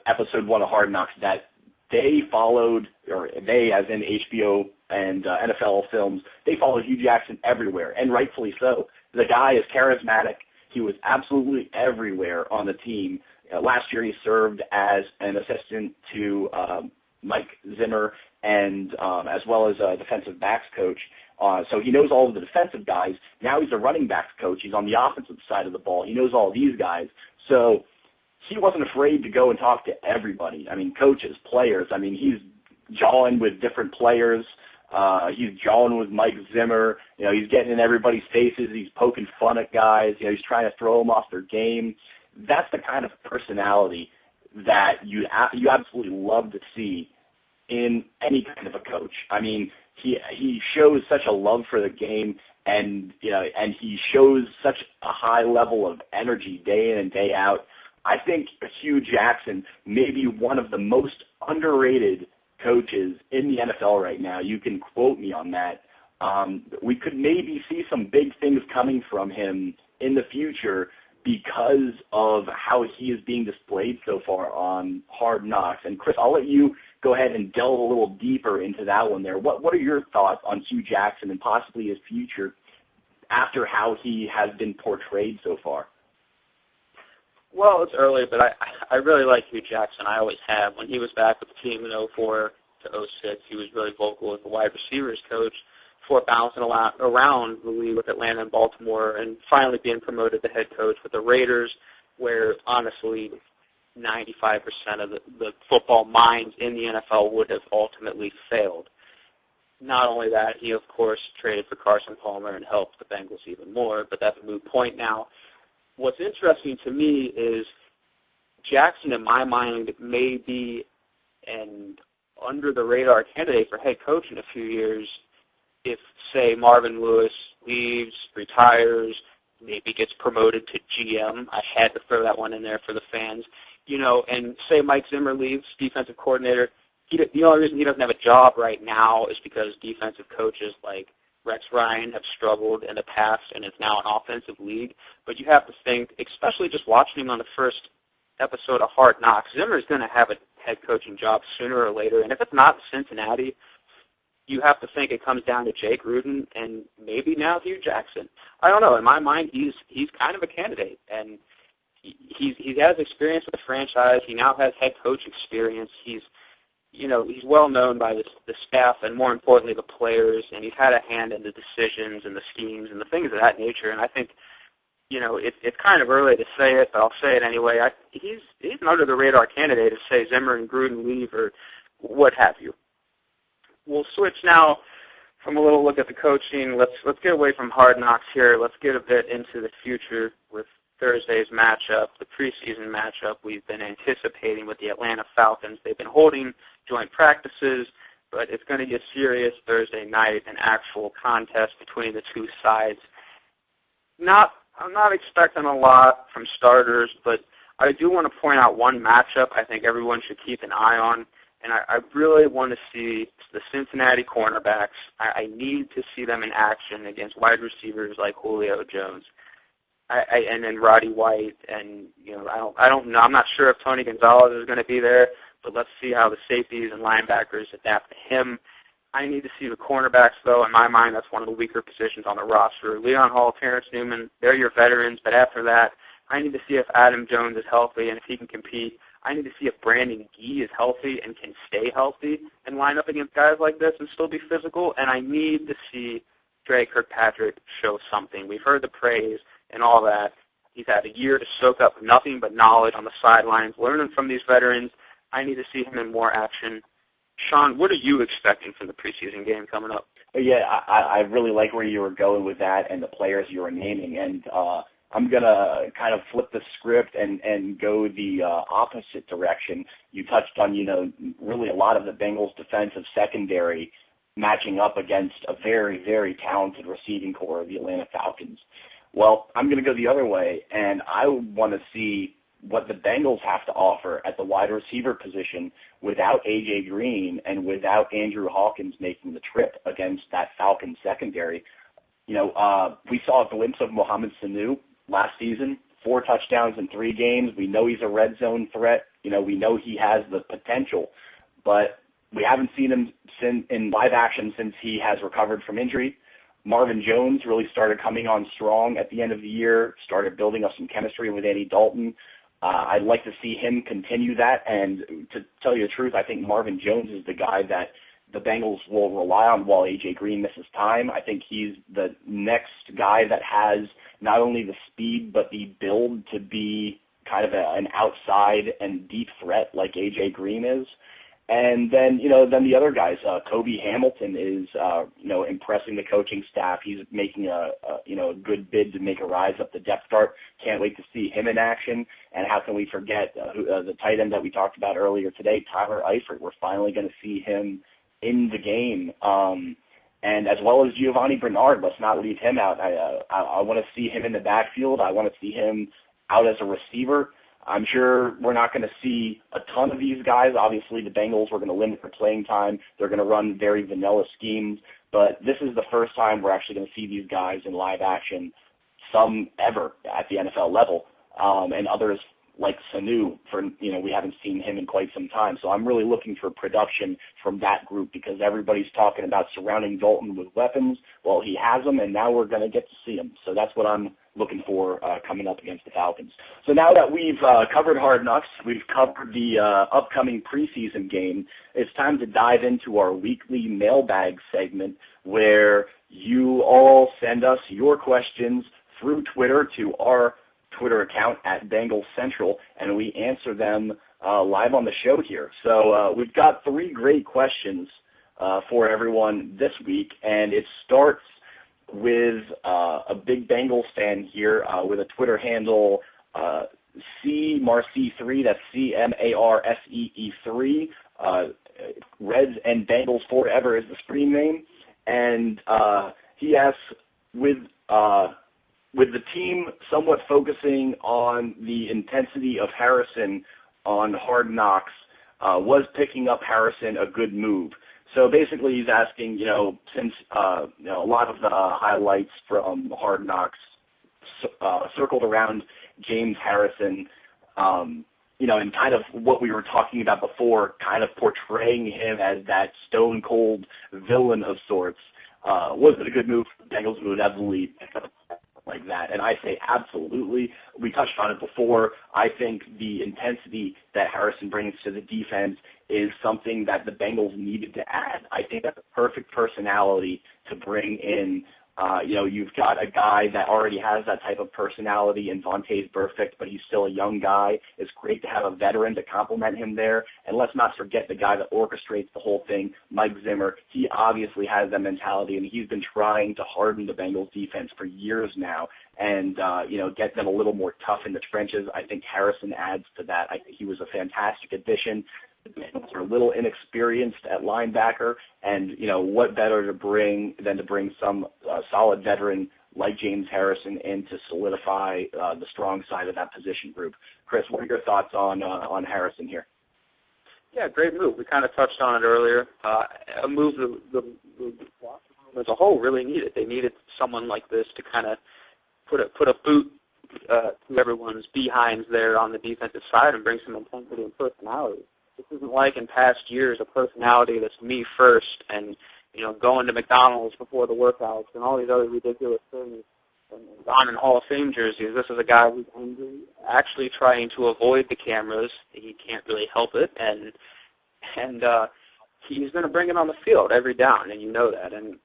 episode 1 of Hard Knocks that they followed, or they as in HBO and NFL Films, they followed Hugh Jackson everywhere, and rightfully so. The guy is charismatic. He was absolutely everywhere on the team. Last year he served as an assistant to Mike Zimmer and as well as a defensive backs coach. So he knows all of the defensive guys. Now he's a running backs coach. He's on the offensive side of the ball. He knows all these guys. So he wasn't afraid to go and talk to everybody. I mean, coaches, players. I mean, he's jawing with different players. He's jawing with Mike Zimmer. You know, he's getting in everybody's faces. He's poking fun at guys. You know, he's trying to throw them off their game. That's the kind of personality that you absolutely love to see in any kind of a coach. I mean, he shows such a love for the game, and you know, and he shows such a high level of energy day in and day out. I think Hugh Jackson may be one of the most underrated coaches in the NFL right now. You can quote me on that. We could maybe see some big things coming from him in the future because of how he is being displayed so far on Hard Knocks. And Chris, I'll let you go ahead and delve a little deeper into that one there. What are your thoughts on Hugh Jackson and possibly his future after how he has been portrayed so far? Well, it's early, but I really like Hugh Jackson. I always have. When he was back with the team in 2004 to 2006, he was really vocal as the wide receivers coach before bouncing around the league with Atlanta and Baltimore and finally being promoted to head coach with the Raiders, where honestly 95% of the football minds in the NFL would have ultimately failed. Not only that, he, of course, traded for Carson Palmer and helped the Bengals even more, but that's a moot point now. What's interesting to me is Jackson, in my mind, may be an under-the-radar candidate for head coach in a few years if, say, Marvin Lewis leaves, retires, maybe gets promoted to GM. I had to throw that one in there for the fans. You know, and say Mike Zimmer leaves, defensive coordinator, the only reason he doesn't have a job right now is because defensive coaches like Rex Ryan have struggled in the past, and it's now an offensive league. But you have to think, especially just watching him on the first episode of Hard Knocks, Zimmer's going to have a head coaching job sooner or later. And if it's not Cincinnati, you have to think it comes down to Jake Gruden and maybe now Hugh Jackson. I don't know. In my mind, he's kind of a candidate, and he has experience with the franchise. He now has head coach experience. He's well known by the staff and, more importantly, the players, and he's had a hand in the decisions and the schemes and the things of that nature. And I think, it's kind of early to say it, but I'll say it anyway. He's an under-the-radar candidate to say Zimmer and Gruden leave or what have you. We'll switch now from a little look at the coaching. Let's get away from Hard Knocks here. Let's get a bit into the future with Thursday's matchup, the preseason matchup we've been anticipating with the Atlanta Falcons. They've been holding joint practices, but it's going to be a serious Thursday night, an actual contest between the two sides. I'm not expecting a lot from starters, but I do want to point out one matchup I think everyone should keep an eye on, and I really want to see the Cincinnati cornerbacks. I need to see them in action against wide receivers like Julio Jones. And then Roddy White, and I don't know. I'm not sure if Tony Gonzalez is going to be there, but let's see how the safeties and linebackers adapt to him. I need to see the cornerbacks, though. In my mind, that's one of the weaker positions on the roster. Leon Hall, Terrence Newman, they're your veterans, but after that, I need to see if Adam Jones is healthy and if he can compete. I need to see if Brandon Gee is healthy and can stay healthy and line up against guys like this and still be physical. And I need to see Dre Kirkpatrick show something. We've heard the praise and all that. He's had a year to soak up nothing but knowledge on the sidelines, learning from these veterans. I need to see him in more action. Sean, what are you expecting from the preseason game coming up? Yeah, I really like where you were going with that and the players you were naming. And I'm going to kind of flip the script and go the opposite direction. You touched on, really a lot of the Bengals' defensive secondary matching up against a very, very talented receiving core of the Atlanta Falcons. Well, I'm going to go the other way, and I want to see what the Bengals have to offer at the wide receiver position without A.J. Green and without Andrew Hawkins making the trip against that Falcons secondary. We saw a glimpse of Mohamed Sanu last season, 4 touchdowns in 3 games. We know he's a red zone threat. We know he has the potential, but we haven't seen him in live action since he has recovered from injury. Marvin Jones really started coming on strong at the end of the year, started building up some chemistry with Andy Dalton. I'd like to see him continue that, and to tell you the truth, I think Marvin Jones is the guy that the Bengals will rely on while A.J. Green misses time. I think he's the next guy that has not only the speed but the build to be kind of an outside and deep threat like A.J. Green is. And then, then the other guys, Kobe Hamilton is, impressing the coaching staff. He's making a good bid to make a rise up the depth chart. Can't wait to see him in action. And how can we forget the tight end that we talked about earlier today, Tyler Eifert? We're finally going to see him in the game. And as well as Giovanni Bernard, let's not leave him out. I want to see him in the backfield. I want to see him out as a receiver. I'm sure we're not going to see a ton of these guys. Obviously, the Bengals were going to limit their playing time. They're going to run very vanilla schemes. But this is the first time we're actually going to see these guys in live action, some ever at the NFL level, and others like Sanu, we haven't seen him in quite some time. So I'm really looking for production from that group because everybody's talking about surrounding Dalton with weapons. Well, he has them, and now we're going to get to see them. So that's what I'm looking for coming up against the Falcons. So now that we've covered Hard Knocks, we've covered the upcoming preseason game, it's time to dive into our weekly mailbag segment where you all send us your questions through Twitter to our Twitter account at BengalsCentral, and we answer them live on the show here. So we've got 3 great questions for everyone this week, and it starts with a big Bengals fan here with a Twitter handle CMarcee3, that's CMARSEE3. Reds and Bengals Forever is the screen name, and he asks, with the team somewhat focusing on the intensity of Harrison on Hard Knocks, was picking up Harrison a good move? So basically he's asking, since a lot of the highlights from Hard Knocks circled around James Harrison, and kind of what we were talking about before, kind of portraying him as that stone-cold villain of sorts, was it a good move for the Bengals? We would absolutely pick up like that. And I say absolutely. We touched on it before. I think the intensity that Harrison brings to the defense is something that the Bengals needed to add. I think that's a perfect personality to bring in. You've got a guy that already has that type of personality in Vontaze Burfict, but he's still a young guy. It's great to have a veteran to complement him there. And let's not forget the guy that orchestrates the whole thing, Mike Zimmer. He obviously has that mentality, and he's been trying to harden the Bengals defense for years now and, get them a little more tough in the trenches. I think Harrison adds to that. I think he was a fantastic addition. The Bengals are a little inexperienced at linebacker, and, what better to bring than to bring some solid veteran like James Harrison in to solidify the strong side of that position group. Chris, what are your thoughts on Harrison here? Yeah, great move. We kind of touched on it earlier. A move the as a whole really needed. They needed someone like this to kind of put a boot to everyone's behinds there on the defensive side and bring some intensity and personality. This isn't like in past years a personality that's me first and, going to McDonald's before the workouts and all these other ridiculous things and on in Hall of Fame jerseys. This is a guy who's angry, actually trying to avoid the cameras. He can't really help it, and he's going to bring it on the field every down, and you know that. And,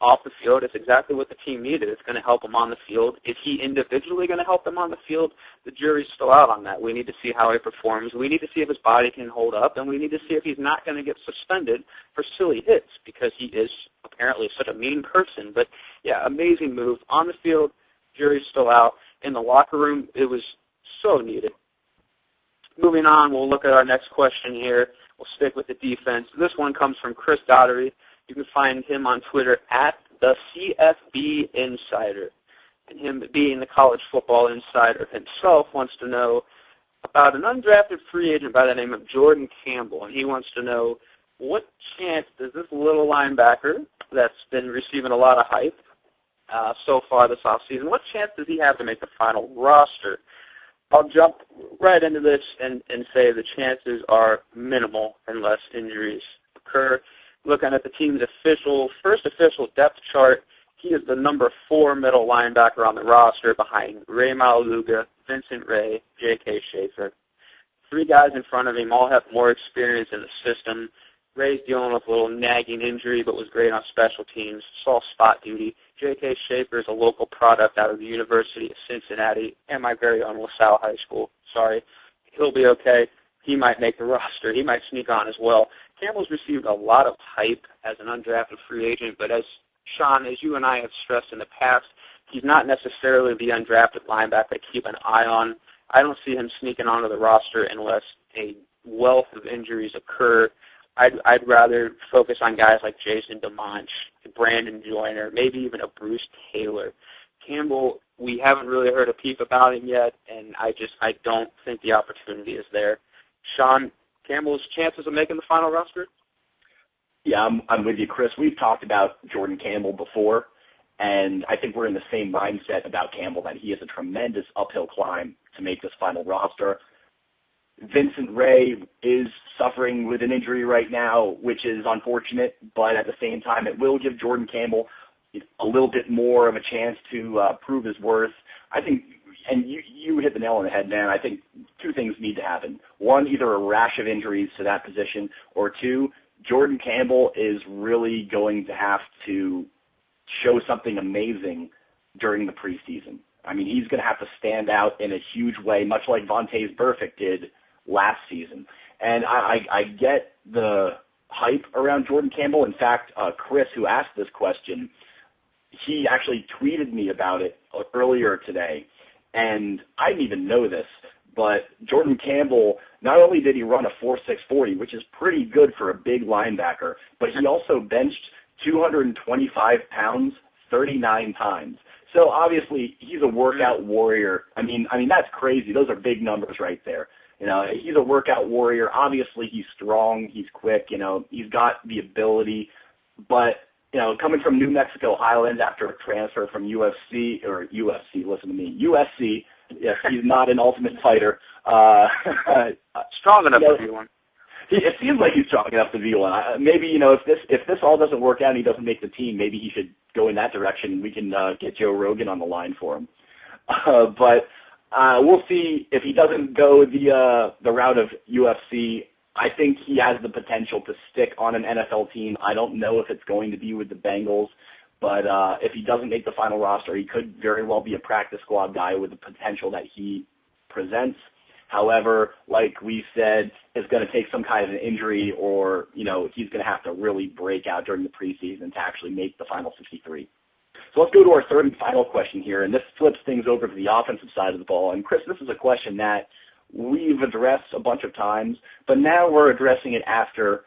off the field, it's exactly what the team needed. It's going to help him on the field. Is he individually going to help them on the field? The jury's still out on that. We need to see how he performs. We need to see if his body can hold up, and we need to see if he's not going to get suspended for silly hits because he is apparently such a mean person. But, yeah, amazing move. On the field, jury's still out. In the locker room, it was so needed. Moving on, we'll look at our next question here. We'll stick with the defense. This one comes from Chris Daugherty. You can find him on Twitter at the CFB Insider. And him being the college football insider himself wants to know about an undrafted free agent by the name of Jordan Campbell. And he wants to know, what chance does this little linebacker that's been receiving a lot of hype so far this offseason, what chance does he have to make the final roster? I'll jump right into this and say the chances are minimal unless injuries occur. Looking at the team's first official depth chart, he is the number 4 middle linebacker on the roster behind Ray Maluga, Vincent Ray, J.K. Schaefer. 3 guys in front of him all have more experience in the system. Ray's dealing with a little nagging injury but was great on special teams, saw spot duty. J.K. Schaefer is a local product out of the University of Cincinnati and my very own LaSalle High School. Sorry. He'll be okay. He might make the roster. He might sneak on as well. Campbell's received a lot of hype as an undrafted free agent, but as Sean, as you and I have stressed in the past, he's not necessarily the undrafted linebacker to keep an eye on. I don't see him sneaking onto the roster unless a wealth of injuries occur. I'd rather focus on guys like Jason DeMonch, Brandon Joyner, maybe even a Bruce Taylor. Campbell, we haven't really heard a peep about him yet, and I don't think the opportunity is there. Sean, Campbell's chances of making the final roster? Yeah, I'm with you, Chris. We've talked about Jordan Campbell before, and I think we're in the same mindset about Campbell, that he has a tremendous uphill climb to make this final roster. Vincent Ray is suffering with an injury right now, which is unfortunate, but at the same time, it will give Jordan Campbell a little bit more of a chance to prove his worth. I think, and you hit the nail on the head, man. I think 2 things need to happen. 1, either a rash of injuries to that position, or 2, Jordan Campbell is really going to have to show something amazing during the preseason. I mean, he's going to have to stand out in a huge way, much like Vontaze Burfict did last season. And I get the hype around Jordan Campbell. In fact, Chris, who asked this question, he actually tweeted me about it earlier today. And I didn't even know this, but Jordan Campbell, not only did he run a 4.640, which is pretty good for a big linebacker, but he also benched 225 pounds 39 times. So obviously he's a workout warrior. I mean that's crazy. Those are big numbers right there. He's a workout warrior. Obviously, he's strong. He's quick. He's got the ability. But, coming from New Mexico Highlands after a transfer from USC, listen to me, USC, yes, he's not an Ultimate Fighter. Strong enough to be one. It seems like he's strong enough to be one. Maybe, if this all doesn't work out and he doesn't make the team, maybe he should go in that direction and we can get Joe Rogan on the line for him. But we'll see if he doesn't go the route of UFC. I think he has the potential to stick on an NFL team. I don't know if it's going to be with the Bengals, but if he doesn't make the final roster, he could very well be a practice squad guy with the potential that he presents. However, like we said, it's going to take some kind of an injury or, he's going to have to really break out during the preseason to actually make the final 63. So let's go to our third and final question here, and this flips things over to the offensive side of the ball. And, Chris, this is a question that we've addressed a bunch of times, but now we're addressing it after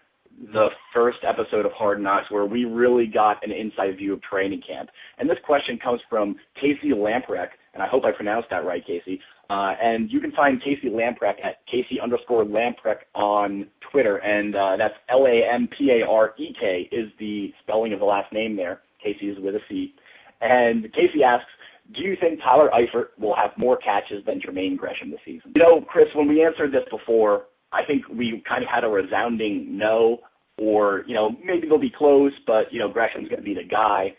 the first episode of Hard Knocks where we really got an inside view of training camp. And this question comes from Casey Lamprecht, and I hope I pronounced that right, Casey. And you can find Casey Lamprecht at Casey_Lamprecht on Twitter, and that's Lamparek is the spelling of the last name there. Casey is with a C. And Casey asks, do you think Tyler Eifert will have more catches than Jermaine Gresham this season? Chris, when we answered this before, I think we kind of had a resounding no, or, maybe they'll be close, but, Gresham's going to be the guy.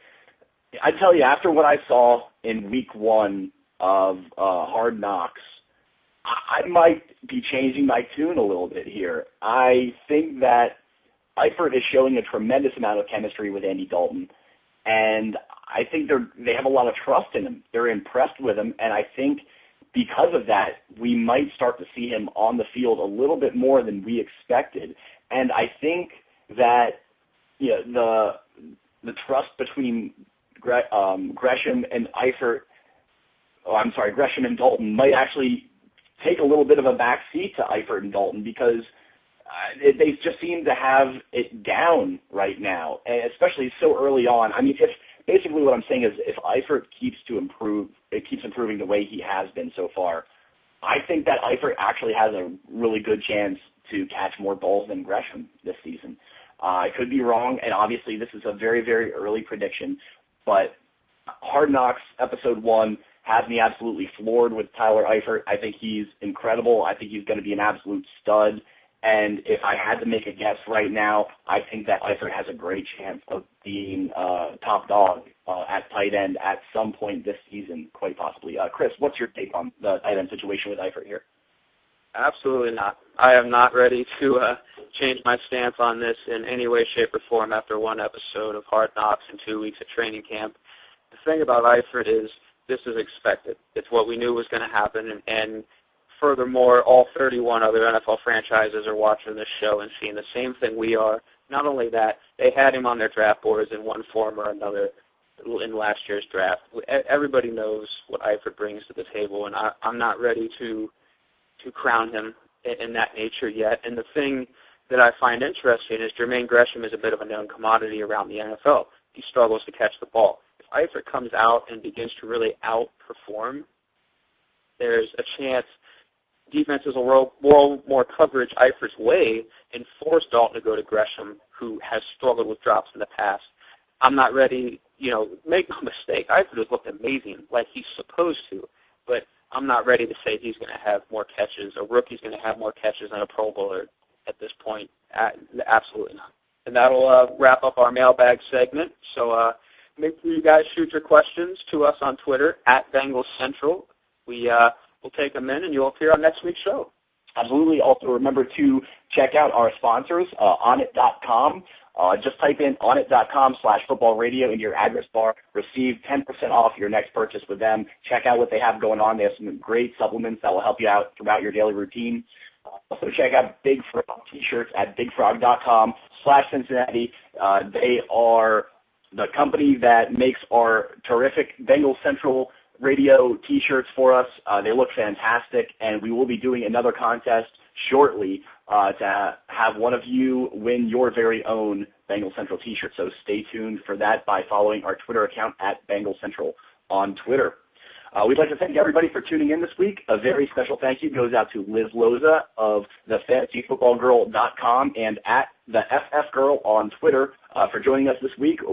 I tell you, after what I saw in week 1 of Hard Knocks, I might be changing my tune a little bit here. I think that Eifert is showing a tremendous amount of chemistry with Andy Dalton, and I think they have a lot of trust in him. They're impressed with him, and I think because of that, we might start to see him on the field a little bit more than we expected. And I think that the trust between Gresham and Gresham and Dalton might actually take a little bit of a back seat to Eifert and Dalton because they just seem to have it down right now, and especially so early on. I mean, basically what I'm saying is if Eifert keeps improving the way he has been so far, I think that Eifert actually has a really good chance to catch more balls than Gresham this season. I could be wrong, and obviously this is a very, very early prediction, but Hard Knocks Episode 1 has me absolutely floored with Tyler Eifert. I think he's incredible. I think he's going to be an absolute stud. And if I had to make a guess right now, I think that Eifert has a great chance of being top dog at tight end at some point this season, quite possibly. Chris, what's your take on the tight end situation with Eifert here? Absolutely not. I am not ready to change my stance on this in any way, shape, or form after one episode of Hard Knocks and 2 weeks of training camp. The thing about Eifert is this is expected. It's what we knew was going to happen, and furthermore, all 31 other NFL franchises are watching this show and seeing the same thing we are. Not only that, they had him on their draft boards in one form or another in last year's draft. Everybody knows what Eifert brings to the table, and I'm not ready to crown him in that nature yet. And the thing that I find interesting is Jermaine Gresham is a bit of a known commodity around the NFL. He struggles to catch the ball. If Eifert comes out and begins to really outperform, there's a chance defenses will roll more coverage Eifert's way and force Dalton to go to Gresham, who has struggled with drops in the past. I'm not ready, make no mistake, Eifert has looked amazing like he's supposed to, but I'm not ready to say he's going to have more catches. A rookie's going to have more catches than a Pro Bowler at this point. Absolutely not. And that'll wrap up our mailbag segment. So make sure you guys shoot your questions to us on Twitter at BengalsCentral. We'll take them in, and you'll appear on next week's show. Absolutely. Also, remember to check out our sponsors, onit.com. Just type in onit.com/footballradio into your address bar. Receive 10% off your next purchase with them. Check out what they have going on. They have some great supplements that will help you out throughout your daily routine. Also, check out Big Frog T-shirts at bigfrog.com/Cincinnati. They are the company that makes our terrific Bengals Central Radio T-shirts for us. They look fantastic, and we will be doing another contest shortly to have one of you win your very own Bengals Central T-shirt. So stay tuned for that by following our Twitter account at BengalsCentral on Twitter. We'd like to thank everybody for tuning in this week. A very special thank you goes out to Liz Loza of thefantasyfootballgirl.com and at the FF Girl on Twitter for joining us this week. It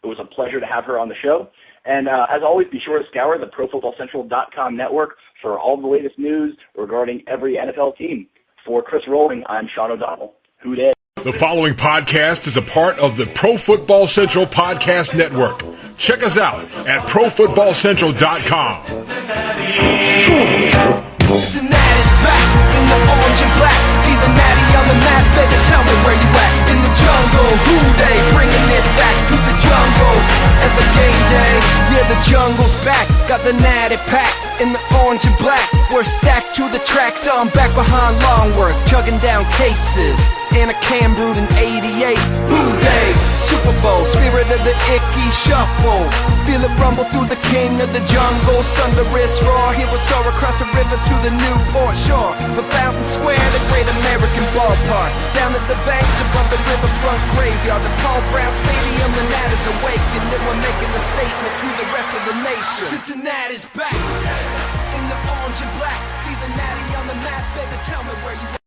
was a pleasure to have her on the show. And as always, be sure to scour the ProFootballCentral.com network for all the latest news regarding every NFL team. For Chris Rowling, I'm Sean O'Donnell. Who dey? The following podcast is a part of the Pro Football Central Podcast Network. Check us out at ProFootballCentral.com. Tonight is back in the orange and black. See the natty on the map, baby, tell me where you at. In the jungle, who they bringing it back to the jungle. At the game day, yeah, the jungle's back. Got the natty pack in the orange and black. We're stacked to the track, so I'm back behind long work, chugging down cases in a can brewed in 88. Who they? Super Bowl, spirit of the icky shuffle. Feel it rumble through the king of the jungle. Thunderous roar, he will soar across the river to the Newport shore. The Fountain Square, the great American ballpark. Down at the banks above the riverfront graveyard. The Paul Brown Stadium, the Nat is awake. And then we're making a statement to the rest of the nation. Cincinnati's back in the orange and black. See the natty on the map, baby, tell me where you